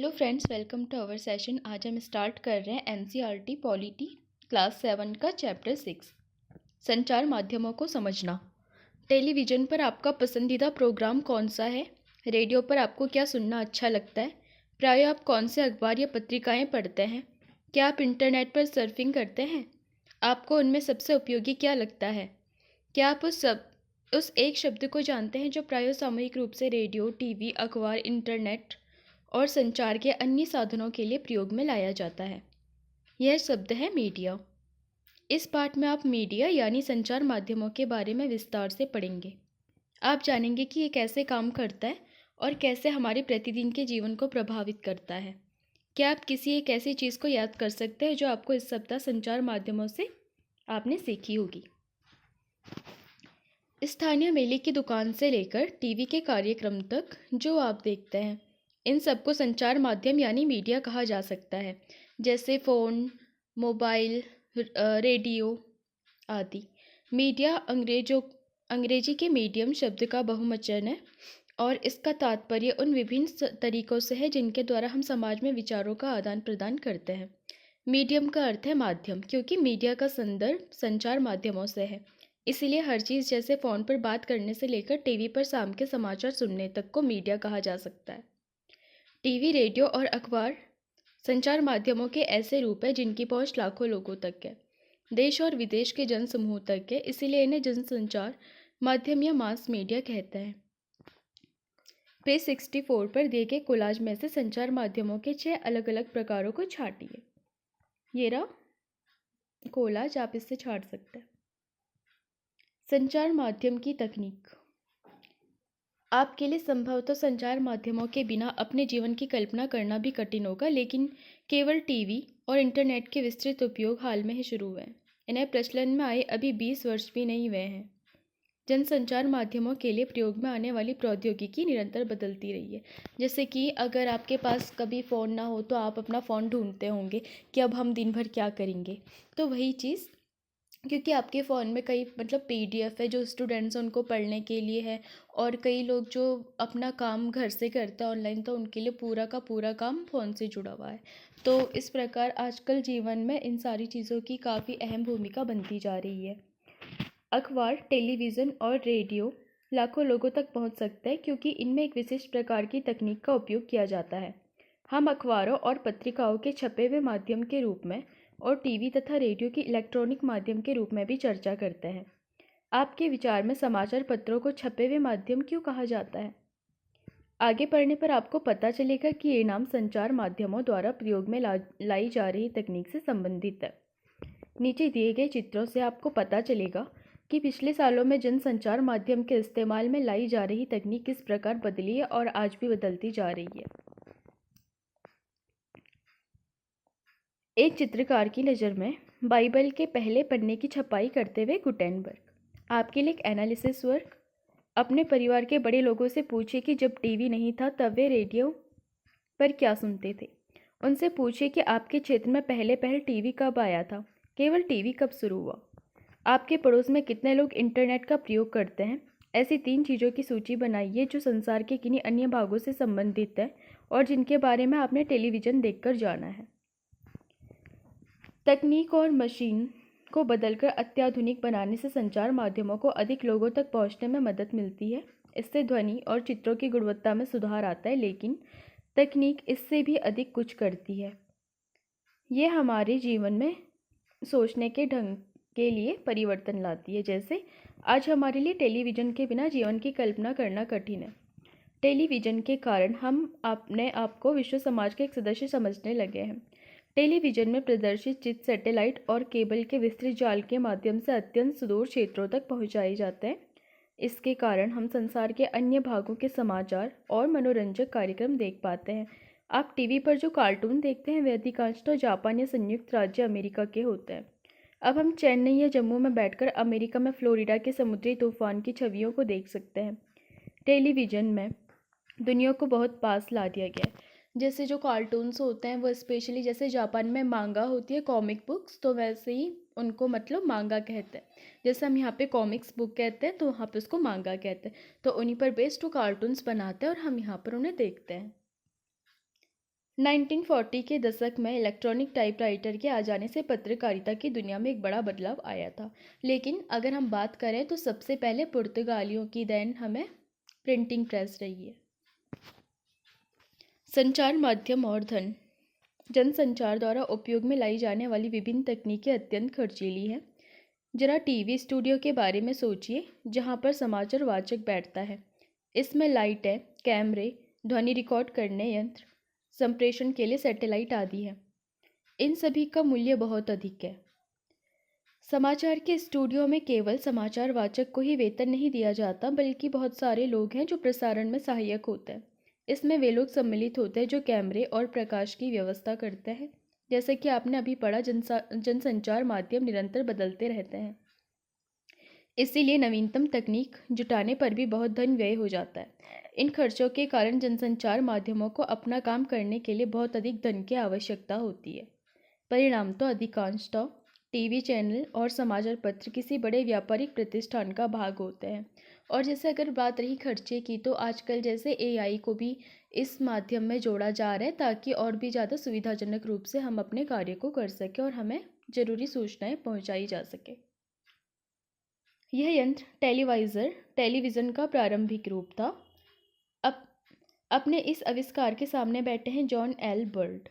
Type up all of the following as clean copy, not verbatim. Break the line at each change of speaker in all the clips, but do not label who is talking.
Hello friends, welcome to our session. आज हम start कर रहे हैं एनसीईआरटी पॉलिटी क्लास 7 का चैप्टर 6, संचार माध्यमों को समझना। टेलीविज़न पर आपका पसंदीदा प्रोग्राम कौन सा है? रेडियो पर आपको क्या सुनना अच्छा लगता है? प्रायः आप कौन से अखबार या पत्रिकाएं पढ़ते हैं? क्या आप इंटरनेट पर सर्फिंग करते हैं? आपको उनमें सबसे उपयोगी क्या लगता है? क्या आप उस एक शब्द को जानते हैं जो प्रायः सामूहिक रूप से रेडियो, टीवी, अखबार, इंटरनेट और संचार के अन्य साधनों के लिए प्रयोग में लाया जाता है? यह शब्द है मीडिया। इस पाठ में आप मीडिया यानी संचार माध्यमों के बारे में विस्तार से पढ़ेंगे। आप जानेंगे कि ये कैसे काम करता है और कैसे हमारे प्रतिदिन के जीवन को प्रभावित करता है। क्या आप किसी एक ऐसी चीज़ को याद कर सकते हैं जो आपको इस सप्ताह संचार माध्यमों से आपने सीखी होगी? स्थानीय मेले की दुकान से लेकर टीवी के कार्यक्रम तक जो आप देखते हैं, इन सबको संचार माध्यम यानी मीडिया कहा जा सकता है, जैसे फ़ोन, मोबाइल, रेडियो आदि। मीडिया अंग्रेजी के मीडियम शब्द का बहुवचन है और इसका तात्पर्य उन विभिन्न तरीकों से है जिनके द्वारा हम समाज में विचारों का आदान प्रदान करते हैं। मीडियम का अर्थ है माध्यम, क्योंकि मीडिया का संदर्भ संचार माध्यमों से है। इसीलिए हर चीज़ जैसे फ़ोन पर बात करने से लेकर टीवी पर शाम के समाचार सुनने तक को मीडिया कहा जा सकता है। टीवी, रेडियो और अखबार संचार माध्यमों के ऐसे रूप हैं जिनकी पहुंच लाखों लोगों तक है, देश और विदेश के जनसमूह तक है। इसीलिए इन्हें जनसंचार माध्यम या मास मीडिया कहते हैं। पेज 64 पर दिए गए कोलाज में से संचार माध्यमों के 6 अलग अलग प्रकारों को छांटिए। ये रहा कोलाज, आप इससे छांट सकते हैं। संचार माध्यम की तकनीक। आपके लिए संभवतः संचार माध्यमों के बिना अपने जीवन की कल्पना करना भी कठिन होगा, लेकिन केवल टीवी और इंटरनेट के विस्तृत उपयोग हाल में ही शुरू हुए हैं। इन्हें प्रचलन में आए अभी 20 वर्ष भी नहीं हुए हैं। जनसंचार माध्यमों के लिए प्रयोग में आने वाली प्रौद्योगिकी निरंतर बदलती रही है। जैसे कि अगर आपके पास कभी फ़ोन ना हो तो आप अपना फ़ोन ढूंढते होंगे कि अब हम दिन भर क्या करेंगे। तो वही चीज़, क्योंकि आपके फ़ोन में कई पीडीएफ है जो स्टूडेंट्स उनको पढ़ने के लिए है, और कई लोग जो अपना काम घर से करते हैं ऑनलाइन, तो उनके लिए पूरा का पूरा काम फ़ोन से जुड़ा हुआ है। तो इस प्रकार आजकल जीवन में इन सारी चीज़ों की काफ़ी अहम भूमिका बनती जा रही है। अखबार, टेलीविज़न और रेडियो लाखों लोगों तक पहुंच सकते हैं क्योंकि इनमें एक विशिष्ट प्रकार की तकनीक का उपयोग किया जाता है। हम अखबारों और पत्रिकाओं के छपे हुए माध्यम के रूप में और टीवी तथा रेडियो की इलेक्ट्रॉनिक माध्यम के रूप में भी चर्चा करते हैं। आपके विचार में समाचार पत्रों को छपे हुए माध्यम क्यों कहा जाता है? आगे पढ़ने पर आपको पता चलेगा कि ये नाम संचार माध्यमों द्वारा प्रयोग में लाई जा रही तकनीक से संबंधित है। नीचे दिए गए चित्रों से आपको पता चलेगा कि पिछले सालों में जनसंचार माध्यम के इस्तेमाल में लाई जा रही तकनीक किस प्रकार बदली है और आज भी बदलती जा रही है। एक चित्रकार की नज़र में बाइबल के पहले पन्ने की छपाई करते हुए गुटेनबर्ग। आपके लिए एक एनालिसिस वर्क। अपने परिवार के बड़े लोगों से पूछिए कि जब टीवी नहीं था तब वे रेडियो पर क्या सुनते थे। उनसे पूछिए कि आपके क्षेत्र में पहले टीवी कब आया था, केवल टीवी कब शुरू हुआ। आपके पड़ोस में कितने लोग इंटरनेट का प्रयोग करते हैं। ऐसी 3 चीज़ों की सूची बनाइए जो संसार के किन्हीं अन्य भागों से संबंधित है और जिनके बारे में आपने टेलीविज़न देखकर जाना है। तकनीक और मशीन को बदलकर अत्याधुनिक बनाने से संचार माध्यमों को अधिक लोगों तक पहुंचने में मदद मिलती है। इससे ध्वनि और चित्रों की गुणवत्ता में सुधार आता है, लेकिन तकनीक इससे भी अधिक कुछ करती है। ये हमारे जीवन में सोचने के ढंग के लिए परिवर्तन लाती है। जैसे आज हमारे लिए टेलीविज़न के बिना जीवन की कल्पना करना कठिन है। टेलीविज़न के कारण हम अपने आप को विश्व समाज के एक सदस्य समझने लगे हैं। टेलीविज़न में प्रदर्शित चित्र सैटेलाइट और केबल के विस्तृत जाल के माध्यम से अत्यंत सुदूर क्षेत्रों तक पहुंचाए जाते हैं। इसके कारण हम संसार के अन्य भागों के समाचार और मनोरंजक कार्यक्रम देख पाते हैं। आप टीवी पर जो कार्टून देखते हैं वे अधिकांशतः जापान या संयुक्त राज्य अमेरिका के होते हैं। अब हम चेन्नई या जम्मू में बैठकर अमेरिका में फ्लोरिडा के समुद्री तूफान की छवियों को देख सकते हैं। टेलीविज़न में दुनिया को बहुत पास ला दिया गया है। जैसे जो कार्टून्स होते हैं वो स्पेशली, जैसे जापान में मांगा होती है कॉमिक बुक्स, तो वैसे ही उनको मांगा कहते हैं। जैसे हम यहाँ पे कॉमिक्स बुक कहते हैं तो वहाँ पे उसको मांगा कहते हैं। तो उन्हीं पर बेस्ड वो कार्टून्स बनाते हैं और हम यहाँ पर उन्हें देखते हैं। 1940 के दशक में इलेक्ट्रॉनिक टाइपराइटर के आ जाने से पत्रकारिता की दुनिया में एक बड़ा बदलाव आया था। लेकिन अगर हम बात करें तो सबसे पहले पुर्तगालियों की देन हमें प्रिंटिंग प्रेस रही है। संचार माध्यम और धन। जनसंचार द्वारा उपयोग में लाई जाने वाली विभिन्न तकनीकें अत्यंत खर्चीली हैं। जरा टीवी स्टूडियो के बारे में सोचिए, जहाँ पर समाचार वाचक बैठता है। इसमें लाइटें, कैमरे, ध्वनि रिकॉर्ड करने यंत्र, संप्रेषण के लिए सैटेलाइट आदि है। इन सभी का मूल्य बहुत अधिक है। समाचार के स्टूडियो में केवल समाचार वाचक को ही वेतन नहीं दिया जाता, बल्कि बहुत सारे लोग हैं जो प्रसारण में सहायक होते हैं। इसमें वे लोग सम्मिलित होते हैं जो कैमरे और प्रकाश की व्यवस्था करते हैं। जैसे कि आपने अभी पढ़ा, जनसंचार माध्यम निरंतर बदलते रहते हैं, इसीलिए नवीनतम तकनीक जुटाने पर भी बहुत धन व्यय हो जाता है। इन खर्चों के कारण जनसंचार माध्यमों को अपना काम करने के लिए बहुत अधिक धन की आवश्यकता होती है। परिणाम तो अधिकांशतः टीवी चैनल और समाचार पत्र किसी बड़े व्यापारिक प्रतिष्ठान का भाग होते हैं। और जैसे अगर बात रही खर्चे की, तो आजकल जैसे एआई को भी इस माध्यम में जोड़ा जा रहा है, ताकि और भी ज़्यादा सुविधाजनक रूप से हम अपने कार्य को कर सकें और हमें ज़रूरी सूचनाएं पहुंचाई जा सके। यह यंत्र टेलीविज़न का प्रारंभिक रूप था। अब अपने इस आविष्कार के सामने बैठे हैं जॉन एल बर्ड।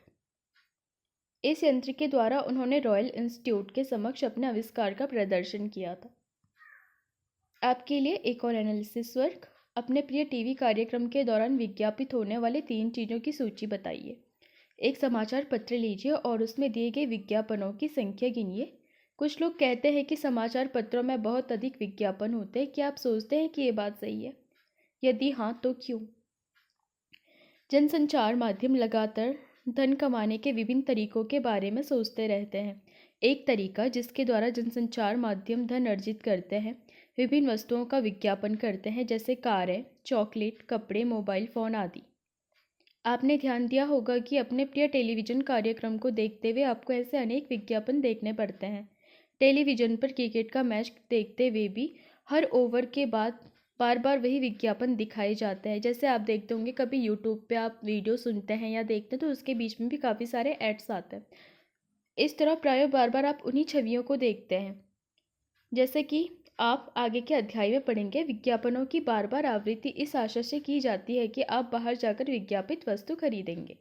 इस यंत्र के द्वारा उन्होंने रॉयल इंस्टीट्यूट के समक्ष अपने आविष्कार का प्रदर्शन किया था। आपके लिए एक और एनालिसिस वर्क। अपने प्रिय टीवी कार्यक्रम के दौरान विज्ञापित होने वाले 3 चीज़ों की सूची बताइए। एक समाचार पत्र लीजिए और उसमें दिए गए विज्ञापनों की संख्या गिनिए। कुछ लोग कहते हैं कि समाचार पत्रों में बहुत अधिक विज्ञापन होते हैं। क्या आप सोचते हैं कि ये बात सही है? यदि हाँ, तो क्यों? जनसंचार माध्यम लगातार धन कमाने के विभिन्न तरीकों के बारे में सोचते रहते हैं। एक तरीका जिसके द्वारा जनसंचार माध्यम धन अर्जित करते हैं, विभिन्न वस्तुओं का विज्ञापन करते हैं, जैसे कारें, चॉकलेट, कपड़े, मोबाइल फ़ोन आदि। आपने ध्यान दिया होगा कि अपने प्रिय टेलीविज़न कार्यक्रम को देखते हुए आपको ऐसे अनेक विज्ञापन देखने पड़ते हैं। टेलीविज़न पर क्रिकेट का मैच देखते हुए भी हर ओवर के बाद बार बार वही विज्ञापन दिखाए जाते हैं। जैसे आप देखते होंगे, कभी यूट्यूब पे आप वीडियो सुनते हैं या देखते हैं तो उसके बीच में भी काफ़ी सारे एड्स आते हैं। इस तरह प्राय बार बार आप उन्हीं छवियों को देखते हैं। जैसे कि आप आगे के अध्याय में पढ़ेंगे, विज्ञापनों की बार बार आवृत्ति इस आशा से की जाती है कि आप बाहर जाकर विज्ञापित वस्तु खरीदेंगे।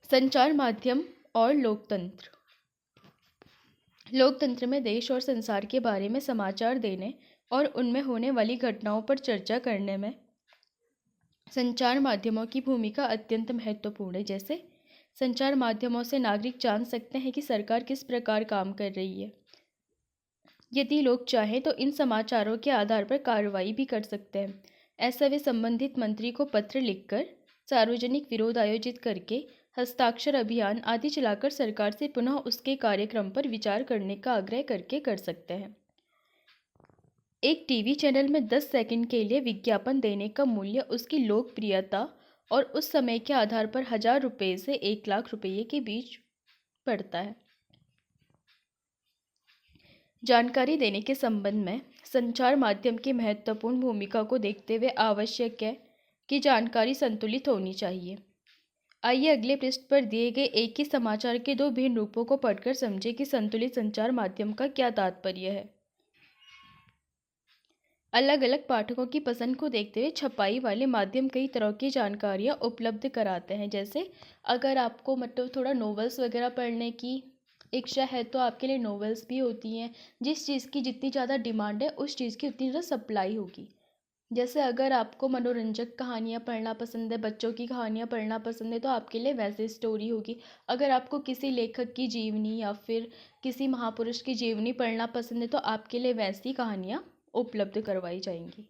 संचार माध्यम और लोकतंत्र। लोकतंत्र में देश और संसार के बारे में समाचार देने और उनमें होने वाली घटनाओं पर चर्चा करने में संचार माध्यमों की भूमिका अत्यंत महत्वपूर्ण है। जैसे संचार माध्यमों से नागरिक जान सकते हैं कि सरकार किस प्रकार काम कर रही है। यदि लोग चाहें तो इन समाचारों के आधार पर कार्रवाई भी कर सकते हैं। ऐसा वे संबंधित मंत्री को पत्र लिखकर, सार्वजनिक विरोध आयोजित करके, हस्ताक्षर अभियान आदि चलाकर सरकार से पुनः उसके कार्यक्रम पर विचार करने का आग्रह करके कर सकते हैं। एक टीवी चैनल में 10 सेकंड के लिए विज्ञापन देने का मूल्य उसकी लोकप्रियता और उस समय के आधार पर 1000 रुपये से 1 लाख रुपये के बीच पड़ता है। जानकारी देने के संबंध में संचार माध्यम की महत्वपूर्ण भूमिका को देखते हुए आवश्यक है कि जानकारी संतुलित होनी चाहिए। आइए अगले पृष्ठ पर दिए गए एक ही समाचार के 2 भिन्न रूपों को पढ़कर समझें कि संतुलित संचार माध्यम का क्या तात्पर्य है। अलग अलग पाठकों की पसंद को देखते हुए छपाई वाले माध्यम कई तरह की जानकारियाँ उपलब्ध कराते हैं। जैसे अगर आपको मतलब थोड़ा नॉवेल्स वगैरह पढ़ने की इच्छा है तो आपके लिए नॉवेल्स भी होती हैं। जिस चीज़ की जितनी ज़्यादा डिमांड है उस चीज़ की उतनी ज़्यादा सप्लाई होगी। जैसे अगर आपको मनोरंजक कहानियाँ पढ़ना पसंद है, बच्चों की कहानियाँ पढ़ना पसंद है, तो आपके लिए वैसे स्टोरी होगी। अगर आपको किसी लेखक की जीवनी या फिर किसी महापुरुष की जीवनी पढ़ना पसंद है तो आपके लिए वैसी कहानियाँ उपलब्ध करवाई जाएंगी।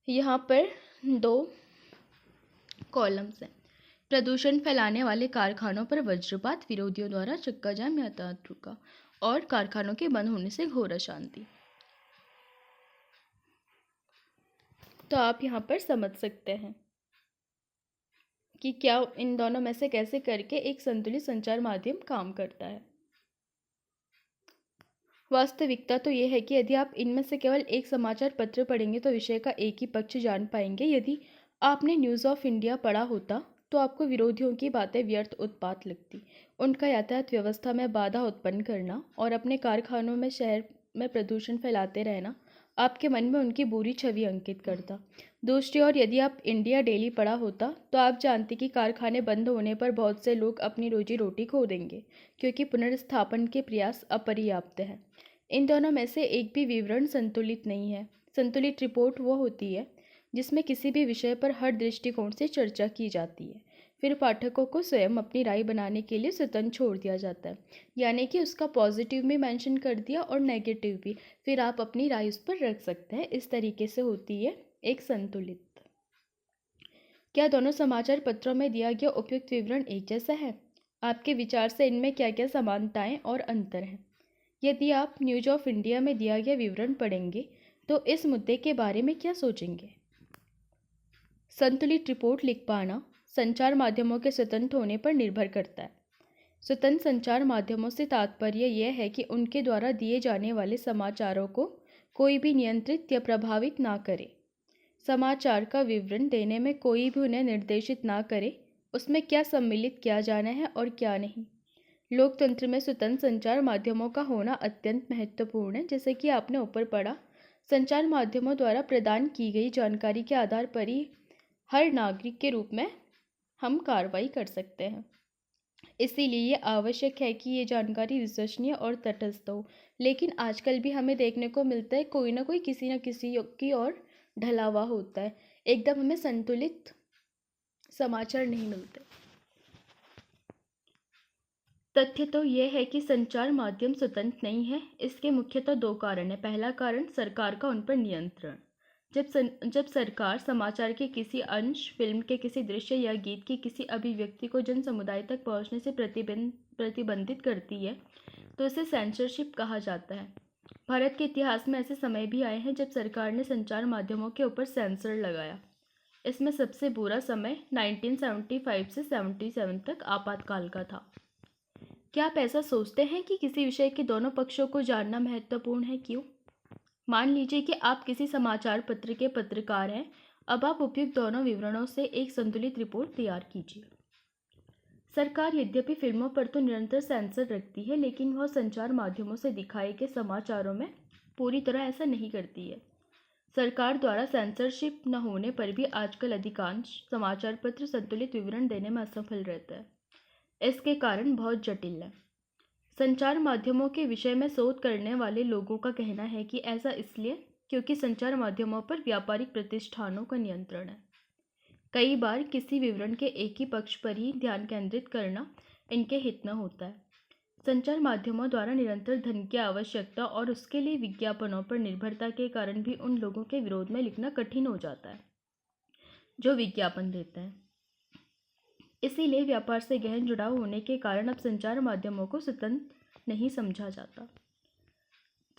यहाँ पर 2 कॉलम्स हैं। प्रदूषण फैलाने वाले कारखानों पर वज्रपात, विरोधियों द्वारा चक्का जाम, यातायात रुका, और कारखानों के बंद होने से घोर अशांति। तो आप यहाँ पर समझ सकते हैं कि क्या इन दोनों में से कैसे करके एक संतुलित संचार माध्यम काम करता है। वास्तविकता तो यह है कि यदि आप इनमें से केवल एक समाचार पत्र पढ़ेंगे तो विषय का एक ही पक्ष जान पाएंगे। यदि आपने न्यूज़ ऑफ इंडिया पढ़ा होता तो आपको विरोधियों की बातें व्यर्थ उत्पात लगती। उनका यातायात व्यवस्था में बाधा उत्पन्न करना और अपने कारखानों में शहर में प्रदूषण फैलाते रहना आपके मन में उनकी बुरी छवि अंकित करता। दूसरी ओर यदि आप इंडिया डेली पढ़ा होता तो आप जानते कि कारखाने बंद होने पर बहुत से लोग अपनी रोजी रोटी खो देंगे, क्योंकि पुनर्स्थापन के प्रयास अपर्याप्त हैं। इन दोनों में से एक भी विवरण संतुलित नहीं है। संतुलित रिपोर्ट वो होती है जिसमें किसी भी विषय पर हर दृष्टिकोण से चर्चा की जाती है। फिर पाठकों को स्वयं अपनी राय बनाने के लिए स्वतंत्र छोड़ दिया जाता है, यानी कि उसका पॉजिटिव भी मेंशन कर दिया और नेगेटिव भी, फिर आप अपनी राय उस पर रख सकते हैं। इस तरीके से होती है एक संतुलित। क्या दोनों समाचार पत्रों में दिया गया उपयुक्त विवरण एक जैसा है? आपके विचार से इनमें क्या क्या समानताएं और अंतर हैं? यदि आप न्यूज ऑफ इंडिया में दिया गया विवरण पढ़ेंगे तो इस मुद्दे के बारे में क्या सोचेंगे? संतुलित रिपोर्ट लिख पाना संचार माध्यमों के स्वतंत्र होने पर निर्भर करता है। स्वतंत्र संचार माध्यमों से तात्पर्य यह है कि उनके द्वारा दिए जाने वाले समाचारों को कोई भी नियंत्रित या प्रभावित ना करे। समाचार का विवरण देने में कोई भी उन्हें निर्देशित ना करे उसमें क्या सम्मिलित किया जाना है और क्या नहीं। लोकतंत्र में स्वतंत्र संचार माध्यमों का होना अत्यंत महत्वपूर्ण है। जैसे कि आपने ऊपर पढ़ा, संचार माध्यमों द्वारा प्रदान की गई जानकारी के आधार पर ही हर नागरिक के रूप में हम कार्रवाई कर सकते हैं। इसीलिए ये आवश्यक है कि ये जानकारी विश्वसनीय और तटस्थ हो। लेकिन आजकल भी हमें देखने को मिलता है कोई ना कोई किसी न किसी की ओर ढला हुआ होता है। एकदम हमें संतुलित समाचार नहीं मिलते। तथ्य तो यह है कि संचार माध्यम स्वतंत्र नहीं है। इसके मुख्यतः दो कारण हैं। पहला कारण सरकार का उन पर नियंत्रण। जब सरकार समाचार के किसी अंश, फिल्म के किसी दृश्य या गीत की किसी अभिव्यक्ति को जन समुदाय तक पहुंचने से प्रतिबंधित करती है तो इसे सेंसरशिप कहा जाता है। भारत के इतिहास में ऐसे समय भी आए हैं जब सरकार ने संचार माध्यमों के ऊपर सेंसर लगाया। इसमें सबसे बुरा समय 1975 से 77 तक आपातकाल का था। क्या आप ऐसा सोचते हैं कि किसी विषय के दोनों पक्षों को जानना महत्वपूर्ण है? क्यों? मान लीजिए कि आप किसी समाचार पत्र के पत्रकार हैं। अब आप उपयुक्त दोनों विवरणों से एक संतुलित रिपोर्ट तैयार कीजिए। सरकार यद्यपि फिल्मों पर तो निरंतर सेंसर रखती है, लेकिन वह संचार माध्यमों से दिखाए गए समाचारों में पूरी तरह ऐसा नहीं करती है। सरकार द्वारा सेंसरशिप न होने पर भी आजकल अधिकांश समाचार पत्र संतुलित विवरण देने में असफल रहता है। इसके कारण बहुत जटिल है। संचार माध्यमों के विषय में शोध करने वाले लोगों का कहना है कि ऐसा इसलिए क्योंकि संचार माध्यमों पर व्यापारिक प्रतिष्ठानों का नियंत्रण है। कई बार किसी विवरण के एक ही पक्ष पर ही ध्यान केंद्रित करना इनके हित में होता है। संचार माध्यमों द्वारा निरंतर धन की आवश्यकता और उसके लिए विज्ञापनों पर निर्भरता के कारण भी उन लोगों के विरोध में लिखना कठिन हो जाता है जो विज्ञापन देते हैं। इसीलिए व्यापार से गहन जुड़ाव होने के कारण अब संचार माध्यमों को स्वतंत्र नहीं समझा जाता।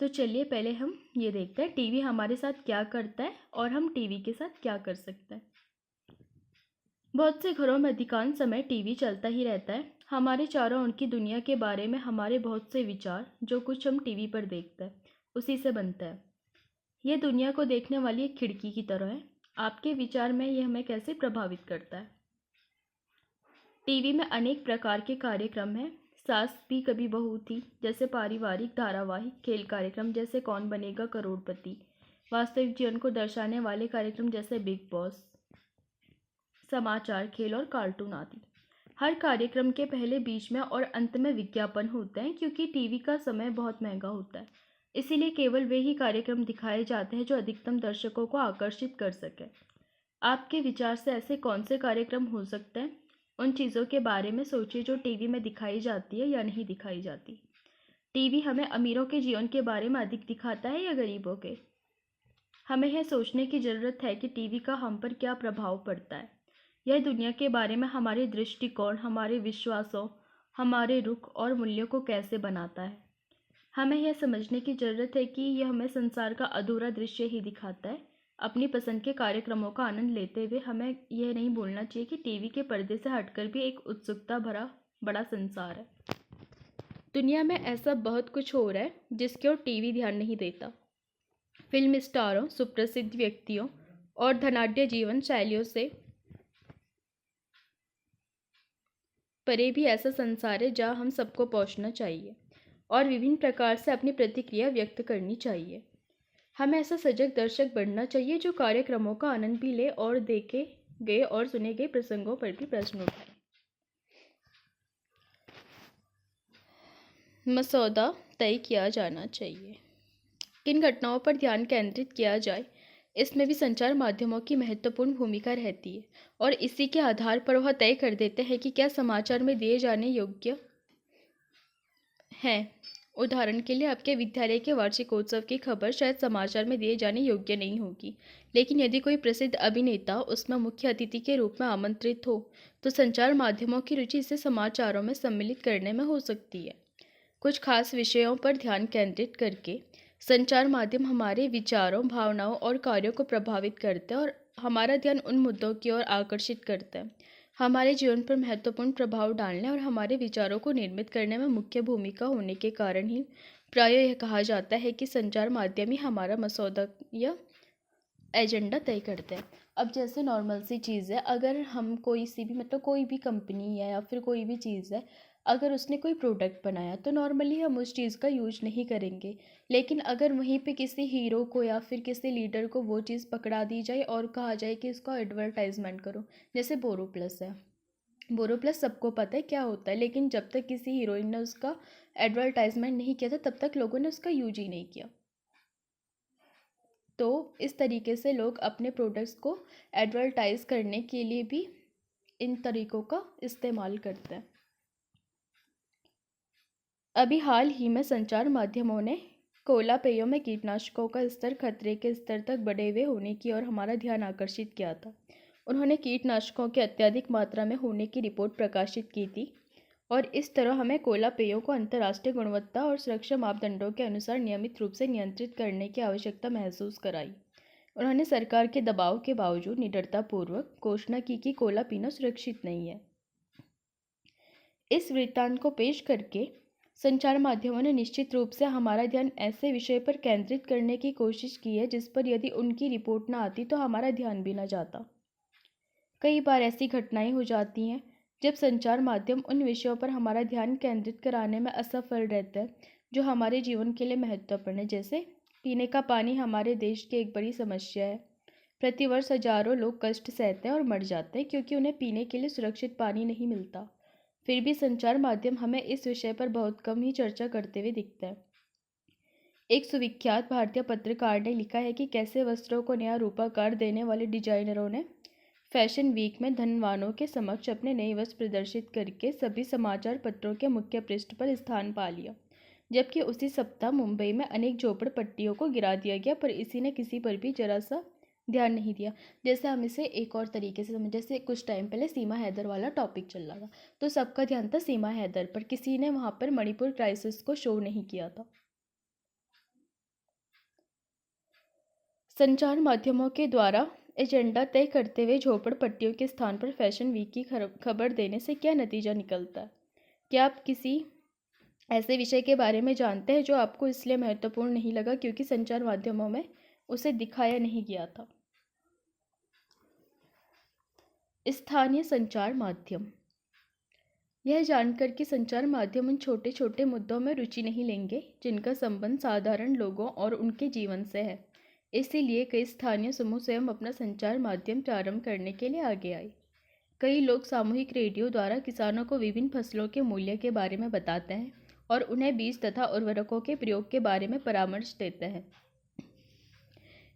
तो चलिए पहले हम ये देखते हैं टीवी हमारे साथ क्या करता है और हम टीवी के साथ क्या कर सकते हैं। बहुत से घरों में अधिकांश समय टीवी चलता ही रहता है। हमारे चारों ओर की दुनिया के बारे में हमारे बहुत से विचार, जो कुछ हम टीवी पर देखते हैं, उसी से बनता है। यह दुनिया को देखने वाली एक खिड़की की तरह है। आपके विचार में यह हमें कैसे प्रभावित करता है? टीवी में अनेक प्रकार के कार्यक्रम हैं। सास भी कभी बहू थी जैसे पारिवारिक धारावाहिक, खेल कार्यक्रम जैसे कौन बनेगा करोड़पति, वास्तविक जीवन को दर्शाने वाले कार्यक्रम जैसे बिग बॉस, समाचार, खेल और कार्टून आदि। हर कार्यक्रम के पहले, बीच में और अंत में विज्ञापन होते हैं क्योंकि टीवी का समय बहुत महंगा होता है। इसीलिए केवल वे ही कार्यक्रम दिखाए जाते हैं जो अधिकतम दर्शकों को आकर्षित कर सके। आपके विचार से ऐसे कौन से कार्यक्रम हो सकते हैं? उन चीज़ों के बारे में सोचिए जो टीवी में दिखाई जाती है या नहीं दिखाई जाती। टीवी हमें अमीरों के जीवन के बारे में अधिक दिखाता है या गरीबों के? हमें यह सोचने की ज़रूरत है कि टीवी का हम पर क्या प्रभाव पड़ता है। यह दुनिया के बारे में हमारे दृष्टिकोण, हमारे विश्वासों, हमारे रुख और मूल्यों को कैसे बनाता है। हमें यह समझने की ज़रूरत है कि यह हमें संसार का अधूरा दृश्य ही दिखाता है। अपनी पसंद के कार्यक्रमों का आनंद लेते हुए हमें यह नहीं भूलना चाहिए कि टीवी के पर्दे से हटकर भी एक उत्सुकता भरा बड़ा संसार है। दुनिया में ऐसा बहुत कुछ हो रहा है जिसकी ओर टीवी ध्यान नहीं देता। फिल्म स्टारों, सुप्रसिद्ध व्यक्तियों और धनाढ्य जीवन शैलियों से परे भी ऐसा संसार है जहाँ हम सबको पहुँचना चाहिए और विभिन्न प्रकार से अपनी प्रतिक्रिया व्यक्त करनी चाहिए। हमें ऐसा सजग दर्शक बनना चाहिए जो कार्यक्रमों का आनंद भी ले और देखे गए और सुने गए प्रसंगों पर भी प्रश्न उठाए। मसौदा तय किया जाना चाहिए। किन घटनाओं पर ध्यान केंद्रित किया जाए, इसमें भी संचार माध्यमों की महत्वपूर्ण भूमिका रहती है और इसी के आधार पर वह तय कर देते हैं कि क्या समाचार में दिए जाने योग्य हैं। उदाहरण के लिए आपके विद्यालय के वार्षिकोत्सव की खबर शायद समाचार में दिए जाने योग्य नहीं होगी, लेकिन यदि कोई प्रसिद्ध अभिनेता उसमें मुख्य अतिथि के रूप में आमंत्रित हो तो संचार माध्यमों की रुचि इसे समाचारों में सम्मिलित करने में हो सकती है। कुछ खास विषयों पर ध्यान केंद्रित करके संचार माध्यम हमारे विचारों, भावनाओं और कार्यों को प्रभावित करते हैं और हमारा ध्यान उन मुद्दों की ओर आकर्षित करते हैं। हमारे जीवन पर महत्वपूर्ण प्रभाव डालने और हमारे विचारों को निर्मित करने में मुख्य भूमिका होने के कारण ही प्रायः यह कहा जाता है कि संचार माध्यम ही हमारा मसौदा या एजेंडा तय करते हैं। अब जैसे नॉर्मल सी चीज़ है, अगर हम कोई सी भी कोई भी कंपनी है या फिर कोई भी चीज़ है, अगर उसने कोई प्रोडक्ट बनाया तो नॉर्मली हम उस चीज़ का यूज नहीं करेंगे, लेकिन अगर वहीं पे किसी हीरो को या फिर किसी लीडर को वो चीज़ पकड़ा दी जाए और कहा जाए कि इसका एडवर्टाइजमेंट करो, जैसे बोरो प्लस है। बोरो प्लस सबको पता है क्या होता है, लेकिन जब तक किसी हीरोइन ने उसका एडवर्टाइजमेंट नहीं किया था तब तक लोगों ने उसका यूज ही नहीं किया। तो इस तरीके से लोग अपने प्रोडक्ट्स को एडवर्टाइज करने के लिए भी इन तरीक़ों का इस्तेमाल करते हैं। अभी हाल ही में संचार माध्यमों ने कोला पेयों में कीटनाशकों का स्तर खतरे के स्तर तक बढ़े हुए होने की ओर हमारा ध्यान आकर्षित किया था। उन्होंने कीटनाशकों के अत्यधिक मात्रा में होने की रिपोर्ट प्रकाशित की थी और इस तरह हमें कोला पेयों को अंतर्राष्ट्रीय गुणवत्ता और सुरक्षा मापदंडों के अनुसार नियमित रूप से नियंत्रित करने की आवश्यकता महसूस कराई। उन्होंने सरकार के दबाव के बावजूद निडरतापूर्वक घोषणा की कि कोला पीना सुरक्षित नहीं है। इस वृत्तांत को पेश करके संचार माध्यमों ने निश्चित रूप से हमारा ध्यान ऐसे विषय पर केंद्रित करने की कोशिश की है जिस पर यदि उनकी रिपोर्ट ना आती तो हमारा ध्यान भी ना जाता। कई बार ऐसी घटनाएं हो जाती हैं जब संचार माध्यम उन विषयों पर हमारा ध्यान केंद्रित कराने में असफल रहते हैं जो हमारे जीवन के लिए महत्वपूर्ण है। जैसे पीने का पानी हमारे देश की एक बड़ी समस्या है। प्रतिवर्ष हजारों लोग कष्ट सहते हैं और मर जाते हैं क्योंकि उन्हें पीने के लिए सुरक्षित पानी नहीं मिलता। फिर भी संचार माध्यम हमें इस विषय पर बहुत कम ही चर्चा करते हुए दिखता है। एक सुविख्यात भारतीय पत्रकार ने लिखा है कि कैसे वस्त्रों को नया रूपाकार देने वाले डिजाइनरों ने फैशन वीक में धनवानों के समक्ष अपने नए वस्त्र प्रदर्शित करके सभी समाचार पत्रों के मुख्य पृष्ठ पर स्थान पा लिया, जबकि उसी सप्ताह मुंबई में अनेक झोपड़पट्टियों को गिरा दिया गया पर इसी ने किसी पर भी जरा सा ध्यान नहीं दिया। जैसे हम इसे एक और तरीके से समझ, जैसे कुछ टाइम पहले सीमा हैदर वाला टॉपिक चल रहा था तो सबका ध्यान था सीमा हैदर पर, किसी ने वहाँ पर मणिपुर क्राइसिस को शो नहीं किया था। संचार माध्यमों के द्वारा एजेंडा तय करते हुए झोपड़पट्टियों के स्थान पर फैशन वीक की खबर देने से क्या नतीजा निकलता है? क्या आप किसी ऐसे विषय के बारे में जानते हैं जो आपको इसलिए महत्वपूर्ण नहीं लगा क्योंकि संचार माध्यमों में उसे दिखाया नहीं गया था? स्थानीय संचार माध्यम। यह जानकर कि संचार माध्यम उन छोटे छोटे मुद्दों में रुचि नहीं लेंगे जिनका संबंध साधारण लोगों और उनके जीवन से है। इसीलिए कई स्थानीय समूह स्वयं अपना संचार माध्यम प्रारंभ करने के लिए आगे आए। कई लोग सामूहिक रेडियो द्वारा किसानों को विभिन्न फसलों के मूल्य के बारे में बताते हैं और उन्हें बीज तथा उर्वरकों के प्रयोग के बारे में परामर्श देते हैं।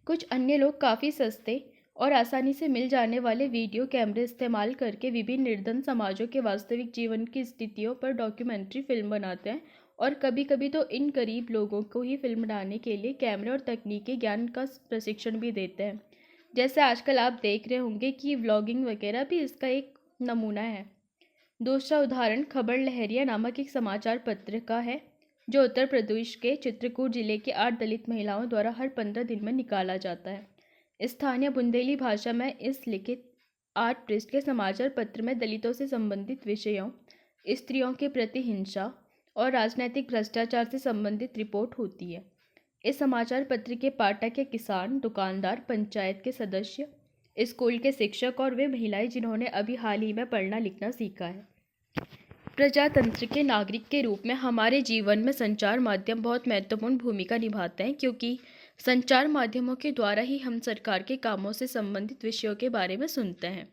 कुछ अन्य लोग काफ़ी सस्ते और आसानी से मिल जाने वाले वीडियो कैमरे इस्तेमाल करके विभिन्न निर्धन समाजों के वास्तविक जीवन की स्थितियों पर डॉक्यूमेंट्री फिल्म बनाते हैं और कभी कभी तो इन गरीब लोगों को ही फिल्म बनाने के लिए कैमरे और तकनीकी ज्ञान का प्रशिक्षण भी देते हैं। जैसे आजकल आप देख रहे होंगे कि व्लॉगिंग वगैरह भी इसका एक नमूना है। दूसरा उदाहरण खबर लहरिया नामक एक समाचार पत्र का है जो उत्तर प्रदेश के चित्रकूट जिले की 8 दलित महिलाओं द्वारा हर 15 दिन में निकाला जाता है। स्थानीय बुंदेली भाषा में इस लिखित 8 पृष्ठ के समाचार पत्र में दलितों से संबंधित विषयों, स्त्रियों के प्रति हिंसा और राजनैतिक भ्रष्टाचार से संबंधित रिपोर्ट होती है। इस समाचार पत्र के पाठक हैं किसान, दुकानदार, पंचायत के सदस्य, स्कूल के शिक्षक और वे महिलाएं जिन्होंने अभी हाल ही में पढ़ना लिखना सीखा है। प्रजातंत्र के नागरिक के रूप में हमारे जीवन में संचार माध्यम बहुत महत्वपूर्ण भूमिका निभाते हैं, क्योंकि संचार माध्यमों के द्वारा ही हम सरकार के कामों से संबंधित विषयों के बारे में सुनते हैं।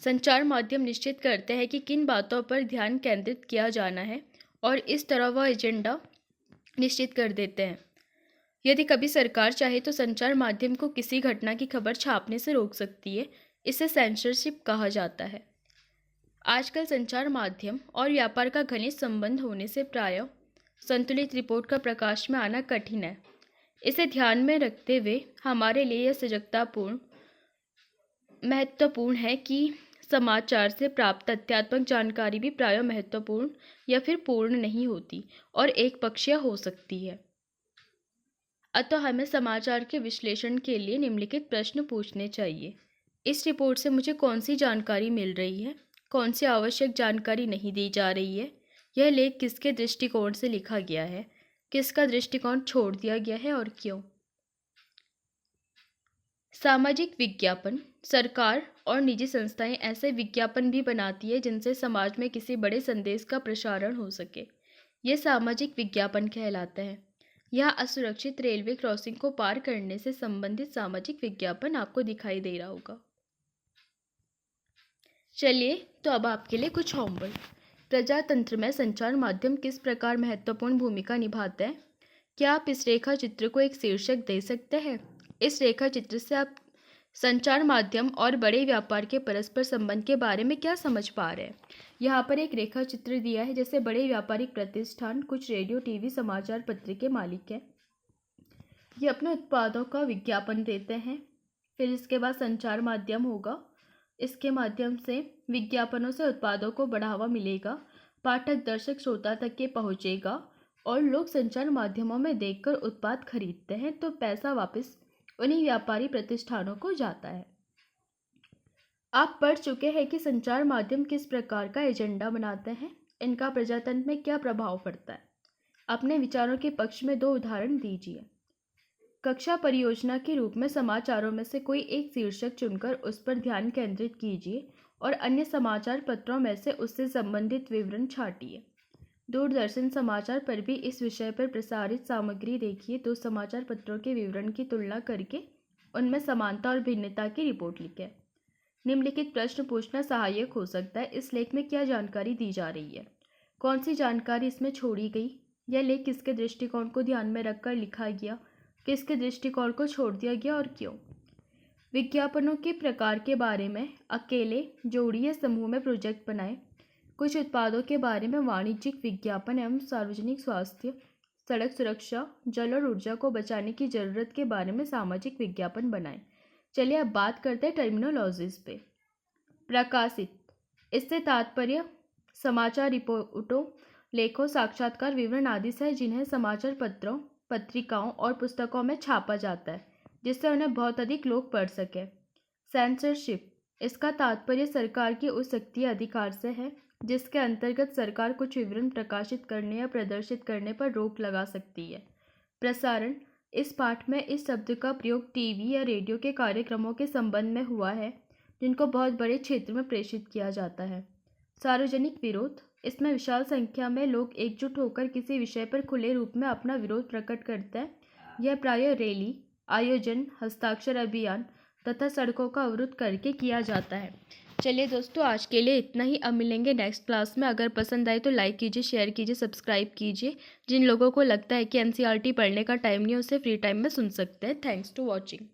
संचार माध्यम निश्चित करते हैं कि किन बातों पर ध्यान केंद्रित किया जाना है और इस तरह वह एजेंडा निश्चित कर देते हैं। यदि कभी सरकार चाहे तो संचार माध्यम को किसी घटना की खबर छापने से रोक सकती है। इसे सेंसरशिप कहा जाता है। आजकल संचार माध्यम और व्यापार का घनिष्ठ संबंध होने से प्रायः संतुलित रिपोर्ट का प्रकाश में आना कठिन है। इसे ध्यान में रखते हुए हमारे लिए यह सजगतापूर्ण महत्वपूर्ण है कि समाचार से प्राप्त तथ्यात्मक जानकारी भी प्रायः महत्वपूर्ण या फिर पूर्ण नहीं होती और एक पक्षीय हो सकती है। अतः हमें समाचार के विश्लेषण के लिए निम्नलिखित प्रश्न पूछने चाहिए। इस रिपोर्ट से मुझे कौन सी जानकारी मिल रही है, कौन सी आवश्यक जानकारी नहीं दी जा रही है, यह लेख किसके दृष्टिकोण से लिखा गया है, किसका दृष्टिकोण छोड़ दिया गया है और क्यों। सामाजिक विज्ञापन। सरकार और निजी संस्थाएं ऐसे विज्ञापन भी बनाती है जिनसे समाज में किसी बड़े संदेश का प्रसारण हो सके। ये सामाजिक विज्ञापन कहलाते हैं। यहाँ असुरक्षित रेलवे क्रॉसिंग को पार करने से संबंधित सामाजिक विज्ञापन आपको दिखाई दे रहा होगा। चलिए तो अब आपके लिए कुछ होमवर्क। प्रजातंत्र में संचार माध्यम किस प्रकार महत्वपूर्ण भूमिका निभाते हैं? क्या आप इस रेखा चित्र को एक शीर्षक दे सकते हैं? इस रेखा चित्र से आप संचार माध्यम और बड़े व्यापार के परस्पर संबंध के बारे में क्या समझ पा रहे हैं? यहाँ पर एक रेखा चित्र दिया है, जैसे बड़े व्यापारिक प्रतिष्ठान कुछ रेडियो, टीवी, समाचार पत्र के मालिक हैं। ये अपने उत्पादों का विज्ञापन देते हैं। फिर इसके बाद संचार माध्यम होगा। इसके माध्यम से विज्ञापनों से उत्पादों को बढ़ावा मिलेगा, पाठक, दर्शक, श्रोता तक के पहुँचेगा और लोग संचार माध्यमों में देखकर उत्पाद खरीदते हैं तो पैसा वापस उन्हीं व्यापारी प्रतिष्ठानों को जाता है। आप पढ़ चुके हैं कि संचार माध्यम किस प्रकार का एजेंडा बनाते हैं, इनका प्रजातंत्र में क्या प्रभाव पड़ता है। अपने विचारों के पक्ष में 2 उदाहरण दीजिए। कक्षा परियोजना के रूप में समाचारों में से कोई एक शीर्षक चुनकर उस पर ध्यान केंद्रित कीजिए और अन्य समाचार पत्रों में से उससे संबंधित विवरण छांटिए। दूरदर्शन समाचार पर भी इस विषय पर प्रसारित सामग्री देखिए। 2 समाचार पत्रों के विवरण की तुलना करके उनमें समानता और भिन्नता की रिपोर्ट लिखें। निम्नलिखित प्रश्न पूछना सहायक हो सकता है। इस लेख में क्या जानकारी दी जा रही है? कौन सी जानकारी इसमें छोड़ी गई? यह लेख किसके दृष्टिकोण को ध्यान में रखकर लिखा गया? किसके दृष्टिकोण को छोड़ दिया गया और क्यों? विज्ञापनों के प्रकार के बारे में अकेले, जोड़ी या समूह में प्रोजेक्ट बनाएं। कुछ उत्पादों के बारे में वाणिज्यिक विज्ञापन एवं सार्वजनिक स्वास्थ्य, सड़क सुरक्षा, जल और ऊर्जा को बचाने की जरूरत के बारे में सामाजिक विज्ञापन बनाएं। चलिए अब बात करते हैं टर्मिनोलॉजीज पे। प्रकाशित, इससे तात्पर्य समाचार रिपोर्टों, लेखों, साक्षात्कार, विवरण आदि से है जिन्हें समाचार पत्रों, पत्रिकाओं और पुस्तकों में छापा जाता है जिससे उन्हें बहुत अधिक लोग पढ़ सकें। सेंसरशिप, इसका तात्पर्य सरकार की उस शक्ति अधिकार से है जिसके अंतर्गत सरकार कुछ विवरण प्रकाशित करने या प्रदर्शित करने पर रोक लगा सकती है। प्रसारण, इस पाठ में इस शब्द का प्रयोग टीवी या रेडियो के कार्यक्रमों के संबंध में हुआ है जिनको बहुत बड़े क्षेत्र में प्रेषित किया जाता है। सार्वजनिक विरोध, इसमें विशाल संख्या में लोग एकजुट होकर किसी विषय पर खुले रूप में अपना विरोध प्रकट करते हैं। यह प्रायः रैली, आयोजन, हस्ताक्षर अभियान तथा सड़कों का अवरुद्ध करके किया जाता है। चलिए दोस्तों, आज के लिए इतना ही। अब मिलेंगे नेक्स्ट क्लास में। अगर पसंद आए तो लाइक कीजिए, शेयर कीजिए, सब्सक्राइब कीजिए। जिन लोगों को लगता है कि एनसीईआरटी पढ़ने का टाइम नहीं है उसे फ्री टाइम में सुन सकते हैं। Thanks to watching.